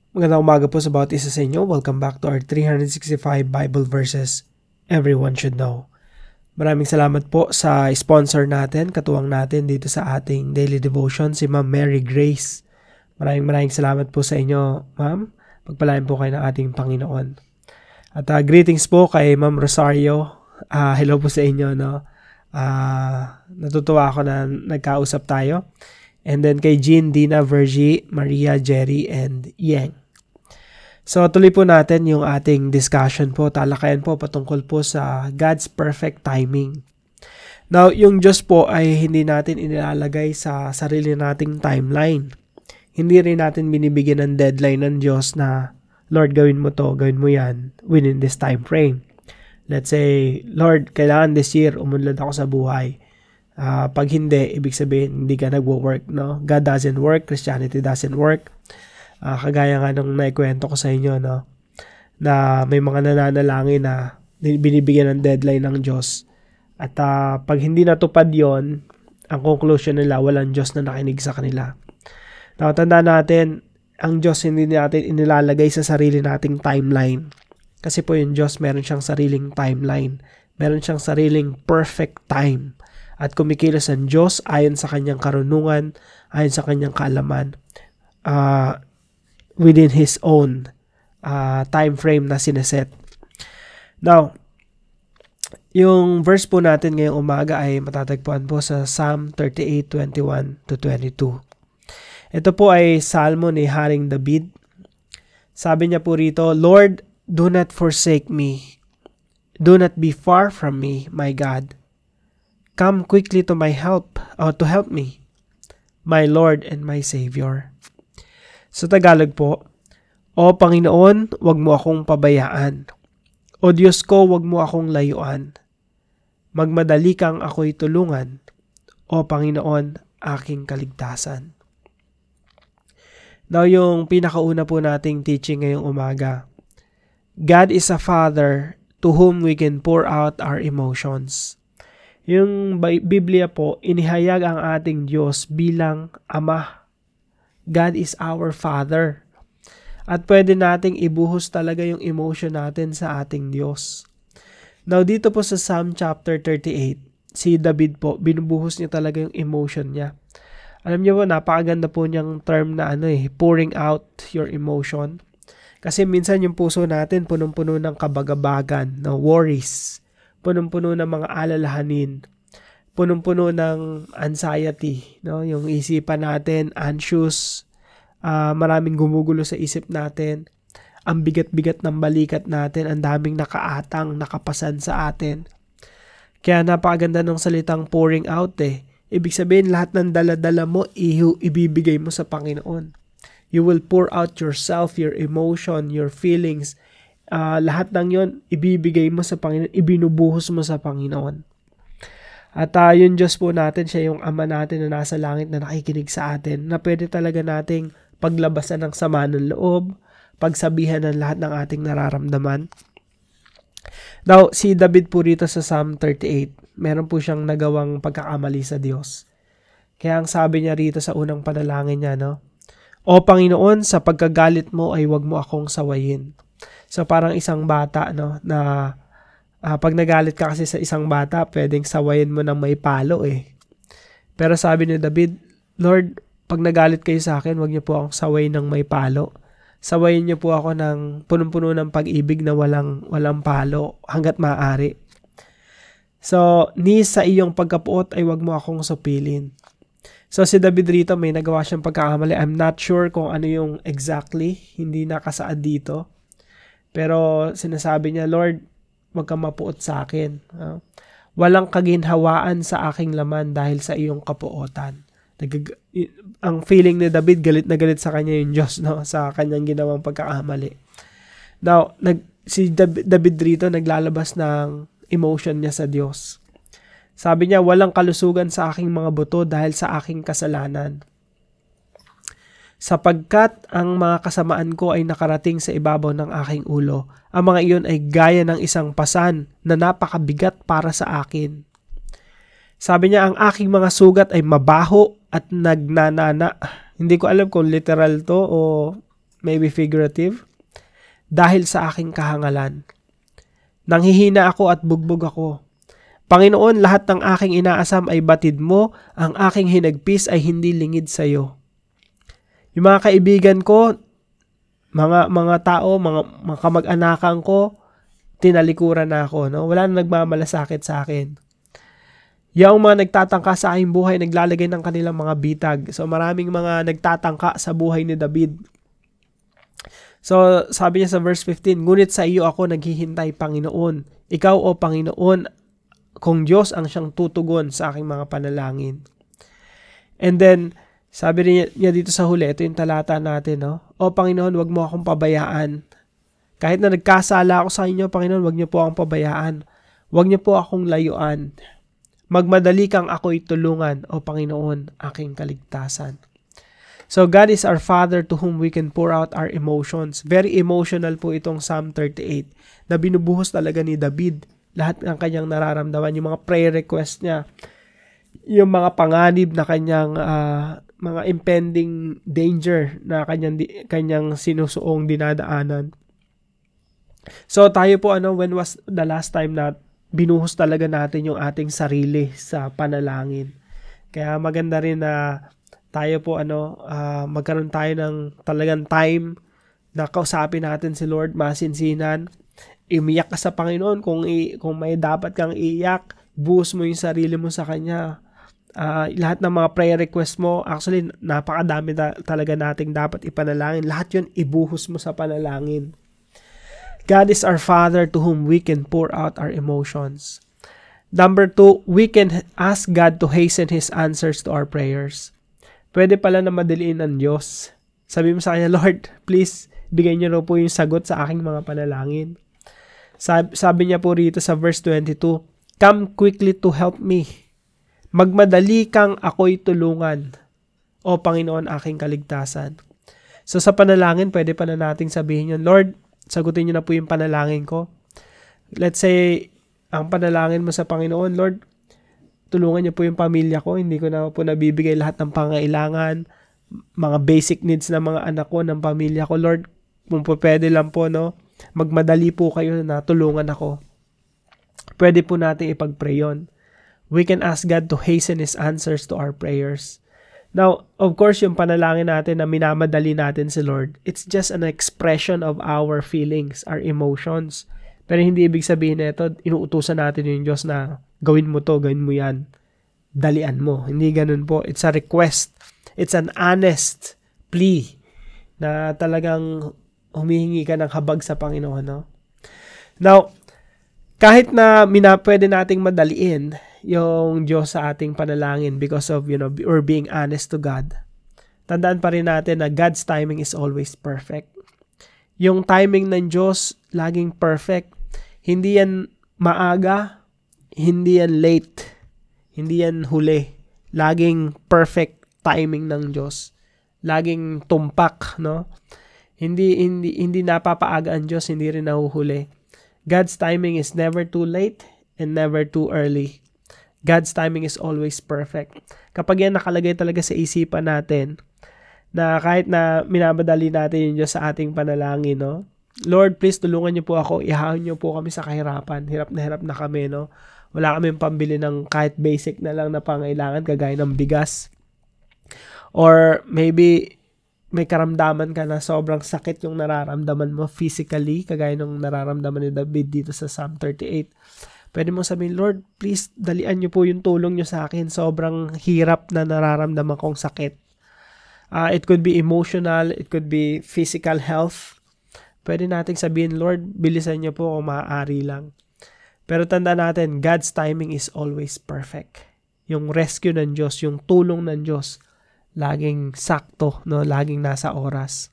Magandang umaga po sa bawat isa sa inyo. Welcome back to our 365 Bible verses everyone should know. Maraming salamat po sa sponsor natin, katuwang natin dito sa ating daily devotion, si Ma'am Mary Grace. Maraming salamat po sa inyo, Ma'am. Pagpalain po kayo ng ating Panginoon. At greetings po kay Ma'am Rosario. Hello po sa inyo. No? Natutuwa ako na nagkausap tayo. And then kay Jean, Dina, Virgie, Maria, Jerry, and Yang. So tuloy po natin yung ating discussion po, talakayan po patungkol po sa God's perfect timing. Now, yung Diyos po ay hindi natin inilalagay sa sarili nating timeline. Hindi rin natin binibigyan ng deadline ng Diyos na, Lord, gawin mo to, gawin mo yan within this time frame. Let's say, Lord, kailangan this year umunlad ako sa buhay. Pag hindi, ibig sabihin, hindi ka nagwo-work, no? God doesn't work, Christianity doesn't work. Kagaya nga nung naikwento ko sa inyo, no? Na may mga nananalangin na binibigyan ng deadline ng Diyos. At pag hindi natupad yon, ang conclusion nila, walang Diyos na nakinig sa kanila. Now, tandaan natin, ang Diyos hindi natin inilalagay sa sarili nating timeline. Kasi po yung Diyos, meron siyang sariling timeline. Meron siyang sariling perfect time. At kumikilos ang Diyos ayon sa kanyang karunungan, ayon sa kanyang kaalaman, within His own time frame na sineset. Now, yung verse po natin ngayong umaga ay matatagpuan po sa Psalm 38:21-22. Ito po ay salmo ni Haring David. Sabi niya po rito, Lord, do not forsake me. Do not be far from me, my God. Come quickly to my help, or to help me, my Lord and my Savior. Sa Tagalog po, O Panginoon, wag mo akong pabayaan. O Diyos ko, wag mo akong layuan. Magmadali kang ako'y tulungan. O Panginoon, aking kaligtasan. Now, yung pinakauna po nating teaching ngayong umaga. God is a Father to whom we can pour out our emotions. Yung Biblia po, inihayag ang ating Diyos bilang Ama. God is our Father. At pwede nating ibuhos talaga yung emotion natin sa ating Diyos. Now, dito po sa Psalm chapter 38, si David po, binubuhos niya talaga yung emotion niya. Alam niyo po, napakaganda po niyang term na pouring out your emotion. Kasi minsan yung puso natin punong-puno ng kabagabagan, no, worries, punong-puno ng mga alalahanin, punong-puno ng anxiety, no? Yung isipan natin, anxious, maraming gumugulo sa isip natin, ang bigat-bigat ng balikat natin, ang daming nakaatang, nakapasan sa atin. Kaya napakaganda ng salitang pouring out Ibig sabihin, lahat ng dala-dala mo, ibibigay mo sa Panginoon. You will pour out yourself, your emotion, your feelings, lahat ng yon ibibigay mo sa Panginoon, ibinubuhos mo sa Panginoon. At yung Diyos po natin, siya yung Ama natin na nasa langit na nakikinig sa atin, na pwede talaga nating paglabasan ng sama ng loob, pagsabihan ng lahat ng ating nararamdaman. Now, si David po rito sa Psalm 38, meron po siyang nagawang pagkakamali sa Diyos. Kaya ang sabi niya rito sa unang panalangin niya, no? O Panginoon, sa pagkagalit mo ay wag mo akong sawayin. So parang isang bata, no, na pag nagalit ka kasi sa isang bata, pwedeng sawayin mo ng may palo Pero sabi ni David, Lord, pag nagalit kayo sa akin, wag niyo po akong sawayin ng may palo. Sawayin niyo po ako ng punong-puno ng pag-ibig na walang palo hanggat maaari. So, ni sa iyong pagkapuot ay wag mo akong supilin. So, si David rito may nagawa siyang pagkakamali. I'm not sure kung ano yung exactly, hindi nakasaad dito. Pero sinasabi niya, Lord, wag kang mapuot sa akin. Walang kaginhawaan sa aking laman dahil sa iyong kapuotan. Ang feeling ni David, galit na galit sa kanya yung Diyos, no? Sa kanyang ginawang pagkakamali. Now, si David rito naglalabas ng emotion niya sa Diyos. Sabi niya, walang kalusugan sa aking mga buto dahil sa aking kasalanan. Sapagkat ang mga kasamaan ko ay nakarating sa ibabaw ng aking ulo. Ang mga iyon ay gaya ng isang pasan na napakabigat para sa akin. Sabi niya, ang aking mga sugat ay mabaho at nagnanana. Hindi ko alam kung literal to o maybe figurative, dahil sa aking kahangalan. Nanghihina ako at bugbog ako. Panginoon, lahat ng aking inaasam ay batid mo, ang aking hinagpis ay hindi lingid sa iyo. Yung mga kaibigan ko, mga tao, mga kamag-anakan ko, tinalikuran na ako, no? Wala na nagmamalasakit sa akin. Yung mga nagtatangka sa aking buhay, naglalagay ng kanilang mga bitag. So maraming mga nagtatangka sa buhay ni David. So sabi niya sa verse 15, ngunit sa iyo ako naghihintay, Panginoon. Ikaw, o Panginoon, kung Diyos ang siyang tutugon sa aking mga panalangin. And then, sabi niya dito sa huli, ito yung talata natin, no? O Panginoon, wag mo akong pabayaan. Kahit na nagkasala ako sa inyo, Panginoon, wag niyo po akong pabayaan. Wag niyo po akong layuan. Magmadali kang ako'y tulungan, o Panginoon, aking kaligtasan. So, God is our Father to whom we can pour out our emotions. Very emotional po itong Psalm 38 na binubuhos talaga ni David. Lahat ng kanyang nararamdaman, yung mga prayer request niya, yung mga panganib na kanyang mga impending danger na kanyang sinusuong dinadaanan. So tayo po, when was the last time na binuhos talaga natin yung ating sarili sa panalangin? Kaya maganda rin na tayo po magkaroon tayo ng talagang time na kausapin natin si Lord, masinsinan. Umiyak ka sa Panginoon kung may dapat kang iiyak, buhos mo yung sarili mo sa Kanya. Lahat ng mga prayer request mo, actually napakadami talaga nating dapat ipanalangin. Lahat yun ibuhos mo sa panalangin. God is our Father to whom we can pour out our emotions. Number 2, we can ask God to hasten His answers to our prayers. Pwede pala na madaliin ng Diyos. Sabi mo sa Kanya, Lord, please, bigay niyo raw po yung sagot sa aking mga panalangin. Sabi niya po rito sa verse 22, come quickly to help me. Magmadali kang ako'y tulungan, o Panginoon, aking kaligtasan. So sa panalangin, pwede pa na nating sabihin yun, Lord, sagutin niyo na po yung panalangin ko. Let's say, ang panalangin mo sa Panginoon, Lord, tulungan niyo po yung pamilya ko. Hindi ko na po nabibigay lahat ng pangailangan, mga basic needs ng mga anak ko, ng pamilya ko. Lord, kung po pwede lang po, magmadali po kayo na tulungan ako. Pwede po natin ipag-pray yun. We can ask God to hasten His answers to our prayers. Now, of course, yung panalangin natin na minamadali natin si Lord, it's just an expression of our feelings, our emotions. Pero hindi ibig sabihin na ito, inuutusan natin yung Diyos na gawin mo to, gawin mo yan. Dalian mo. Hindi ganun po. It's a request. It's an honest plea na talagang humihingi ka ng habag sa Panginoon. No? Now, kahit na pwede nating madaliin yung Diyos sa ating panalangin because of, or being honest to God, tandaan pa rin natin na God's timing is always perfect. Yung timing ng Diyos, laging perfect. Hindi yan maaga, hindi yan late, hindi yan huli. Laging perfect timing ng Diyos. Laging tumpak, no? Hindi napapaaga ang Diyos, hindi rin nahuhuli. God's timing is never too late and never too early. God's timing is always perfect. Kapag yan nakalagay talaga sa isipan natin, na kahit na minabadali natin yung Diyos sa ating panalangin, no? Lord, please tulungan niyo po ako, ihahon niyo po kami sa kahirapan. Hirap na kami, no? Wala kaming pambili ng kahit basic na lang na pangailangan, kagaya ng bigas. Or maybe may karamdaman ka na sobrang sakit yung nararamdaman mo physically, kagaya nung nararamdaman ni David dito sa Psalm 38. Pwede mo sabihin, Lord, please, dalian niyo po yung tulong niyo sa akin. Sobrang hirap na nararamdaman kong sakit. It could be emotional, it could be physical health. Pwede nating sabihin, Lord, bilisan niyo po kung maaari lang. Pero tandaan natin, God's timing is always perfect. Yung rescue ng Diyos, yung tulong ng Diyos, laging sakto, no? Laging nasa oras.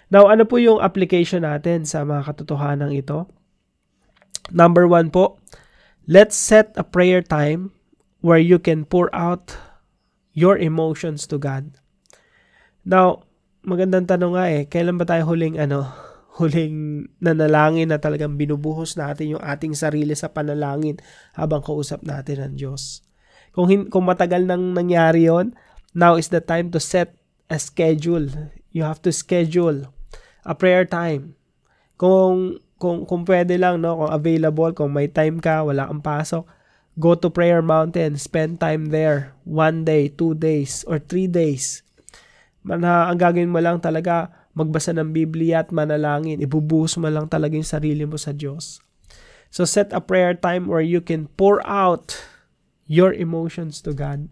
Now, ano po yung application natin sa mga katotohanan ito? Number 1 po, let's set a prayer time where you can pour out your emotions to God. Now, magandang tanong nga kailan ba tayo huling nanalangin na talagang binubuhos natin yung ating sarili sa panalangin habang kausap natin ang Diyos? Kung matagal nang nangyari yon, now is the time to set a schedule. You have to schedule a prayer time. Kung pwede lang, no, kung available, kung may time ka, wala kang pasok, go to Prayer Mountain, spend time there, 1 day, 2 days, or 3 days. Ang gagawin mo lang talaga, magbasa ng Biblia at manalangin. Ibubuhos mo lang talaga yung sarili mo sa Diyos. So set a prayer time where you can pour out your emotions to God.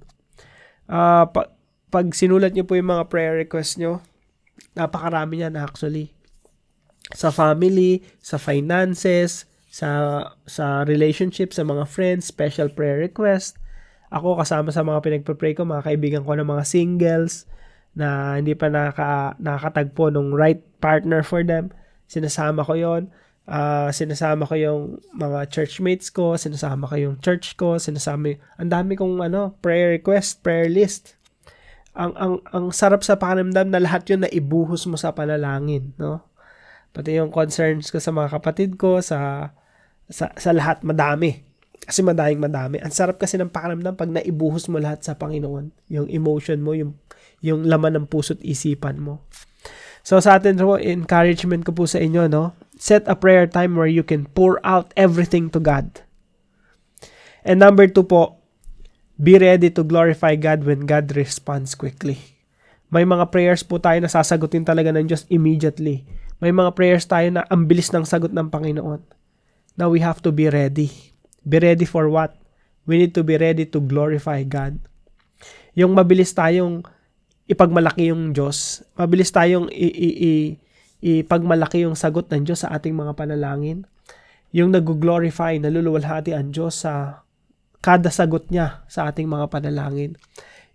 Pag sinulat niyo po yung mga prayer requests niyo, napakarami niyan actually. Sa family, sa finances, sa relationship, sa mga friends, special prayer request. Ako kasama sa mga pinagpe-pray ko, mga kaibigan ko ng mga singles na hindi pa nakakatagpo ng right partner for them. Sinasama ko yon. Sinasama ko yung mga churchmates ko, sinasama ko yung church ko, ang dami kong prayer request, prayer list. Ang sarap sa pakiramdam na lahat yun na ibuhos mo sa panalangin, no? Pati yung concerns ko sa mga kapatid ko, sa lahat, madami. Kasi madami. Ang sarap kasi ng pakiramdam pag naibuhos mo lahat sa Panginoon. Yung emotion mo, yung laman ng puso't isipan mo. So sa atin po, encouragement ko po sa inyo, no? Set a prayer time where you can pour out everything to God. And number 2 po, be ready to glorify God when God responds quickly. May mga prayers po tayo na sasagutin talaga ng Diyos immediately. May mga prayers tayo na ang bilis ng sagot ng Panginoon. Now we have to be ready. Be ready for what? We need to be ready to glorify God. Yung mabilis tayong ipagmalaki yung Diyos, mabilis tayong ipagmalaki yung sagot ng Diyos sa ating mga panalangin. Yung nag-glorify, naluluwalhati ang Diyos sa kada sagot niya sa ating mga panalangin.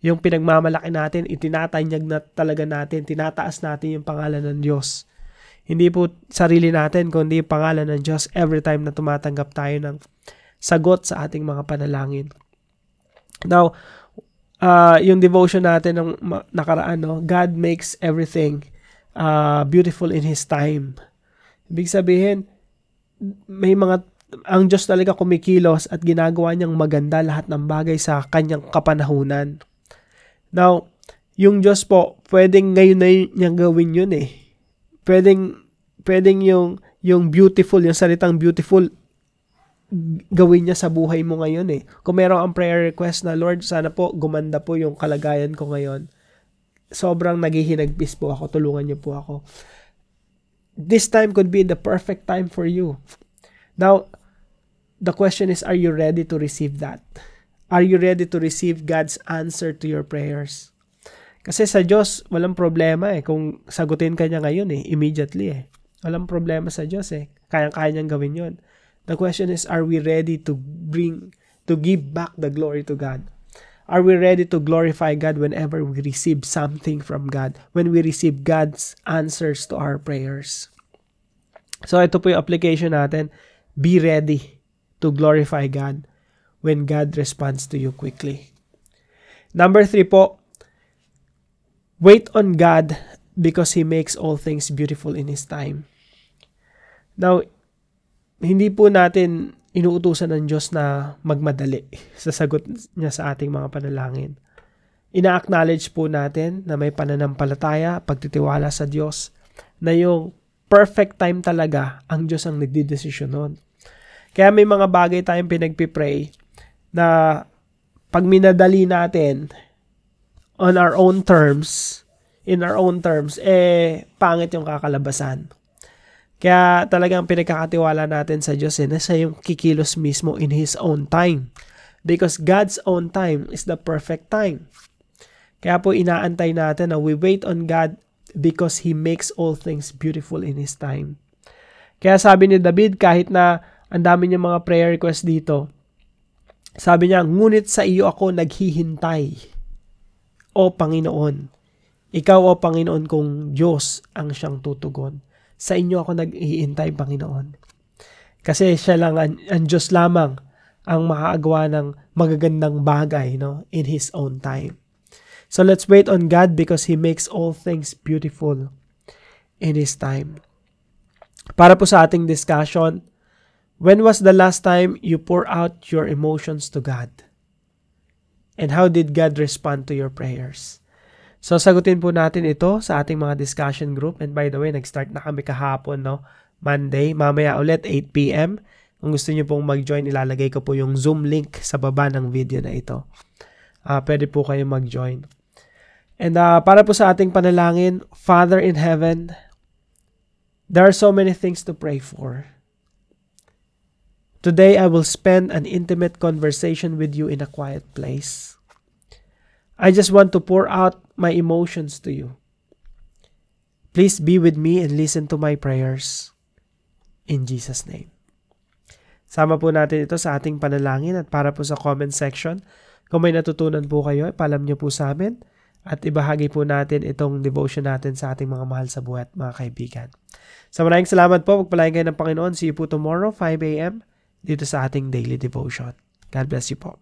Yung pinagmamalaki natin, itinatanyag na talaga natin, tinataas natin yung pangalan ng Diyos. Hindi po sarili natin, kundi yung pangalan ng Diyos every time na tumatanggap tayo ng sagot sa ating mga panalangin. Now, yung devotion natin ng nakaraan, no? God makes everything beautiful in His time. Ibig sabihin, ang Diyos talaga kumikilos at ginagawa niyang maganda lahat ng bagay sa kanyang kapanahunan. Now, yung Diyos po, pwedeng ngayon na niyang gawin yun eh. Pwedeng yung beautiful, yung salitang beautiful, gawin niya sa buhay mo ngayon eh. Kung meron ang prayer request na, Lord, sana po gumanda po yung kalagayan ko ngayon. Sobrang naghihinagpis po ako, tulungan niyo po ako. This time could be the perfect time for you. Now, the question is, are you ready to receive that? Are you ready to receive God's answer to your prayers? Kasi sa Diyos, walang problema eh. Kung sagutin ka niya ngayon eh, immediately eh. Walang problema sa Diyos eh. Kayang-kaya niyang gawin yun. The question is, are we ready to give back the glory to God? Are we ready to glorify God whenever we receive something from God? When we receive God's answers to our prayers? So ito po yung application natin. Be ready to glorify God when God responds to you quickly. Number 3 po, wait on God because He makes all things beautiful in His time. Now, hindi po natin inuutusan ng Diyos na magmadali sa sagot niya sa ating mga panalangin. Ina-acknowledge po natin na may pananampalataya, pagtitiwala sa Diyos, na yung perfect time talaga ang Diyos ang nagdidesisyon nun. Kaya may mga bagay tayong pinagpipray na pag minadali natin on our own terms, pangit yung kakalabasan. Kaya talagang pinagkakatiwala natin sa Diyos na siya yung kikilos mismo in His own time. Because God's own time is the perfect time. Kaya po inaantay natin na we wait on God because He makes all things beautiful in His time. Kaya sabi ni David, kahit na ang dami niyang mga prayer request dito, sabi niya, ngunit sa iyo ako naghihintay, O Panginoon. Ikaw, O Panginoon, kong Diyos ang siyang tutugon. Sa inyo ako nag-iintay, Panginoon. Kasi siya lang, ang Diyos lamang ang makagawa ng magagandang bagay, no, in His own time. So let's wait on God because He makes all things beautiful in His time. Para po sa ating discussion, when was the last time you pour out your emotions to God? And how did God respond to your prayers? So, sagutin po natin ito sa ating mga discussion group. And by the way, nag-start na kami kahapon, no? Monday. Mamaya ulit, 8 p.m. Kung gusto niyo pong mag-join, ilalagay ko po yung Zoom link sa baba ng video na ito. Pwede po kayo mag-join. And para po sa ating panalangin, Father in heaven, there are so many things to pray for. Today, I will spend an intimate conversation with you in a quiet place. I just want to pour out my emotions to you. Please be with me and listen to my prayers. In Jesus' name. Sama po natin ito sa ating panalangin at para po sa comment section, kung may natutunan po kayo, ipalam niyo po sa amin at ibahagi po natin itong devotion natin sa ating mga mahal sa buhay at mga kaibigan. So maraming salamat po. Pagpalain kayo ng Panginoon. See you po tomorrow, 5 a.m. dito sa ating daily devotion. God bless you po.